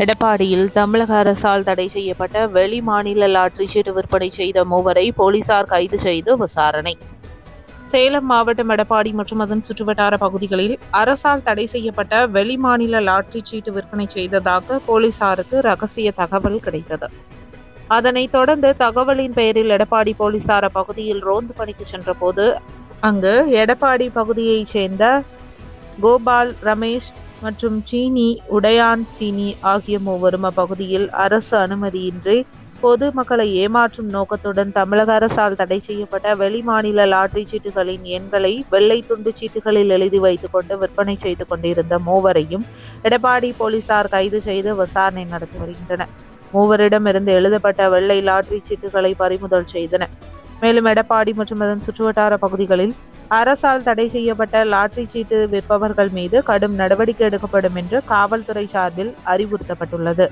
எடப்பாடியில் தமிழக அரசால் தடை செய்யப்பட்ட வெளி மாநில லாட்டரி சீட்டு விற்பனை செய்த மூவரை போலீசார் கைது செய்து விசாரணை. சேலம் மாவட்டம் எடப்பாடி மற்றும் அதன் சுற்றுவட்டார பகுதிகளில் அரசால் தடை செய்யப்பட்ட வெளி மாநில லாட்டரி சீட்டு விற்பனை செய்ததாக போலீசாருக்கு ரகசிய தகவல் கிடைத்தது. அதனைத் தொடர்ந்து தகவலின் பெயரில் எடப்பாடி போலீசார் அப்பகுதியில் ரோந்து பணிக்கு சென்றபோது அங்கு எடப்பாடி பகுதியைச் சேர்ந்த கோபால், ரமேஷ் மற்றும் சீனி உடையான் சீனி ஆகிய மூவரும் அப்பகுதியில் அரசு அனுமதியின்றி பொதுமக்களை ஏமாற்றும் நோக்கத்துடன் தமிழக அரசால் தடை செய்யப்பட்ட வெளிமாநில லாட்டரி சீட்டுகளின் எண்களை வெள்ளை துண்டு சீட்டுகளில் எழுதி வைத்துக் கொண்டு விற்பனை செய்து கொண்டிருந்த மூவரையும் எடப்பாடி போலீசார் கைது செய்து விசாரணை நடத்தி வருகின்றனர். மூவரிடமிருந்து எழுதப்பட்ட வெள்ளை லாட்டரி சீட்டுகளை பறிமுதல் செய்தனர். மேலும் எடப்பாடி மற்றும் அதன் சுற்றுவட்டார பகுதிகளில் அரசால் தடை செய்யப்பட்ட லாட்டரி சீட்டு விற்பவர்கள் மீது கடும் நடவடிக்கை எடுக்கப்படும் என்று காவல்துறை சார்பில் அறிவுறுத்தப்பட்டுள்ளது.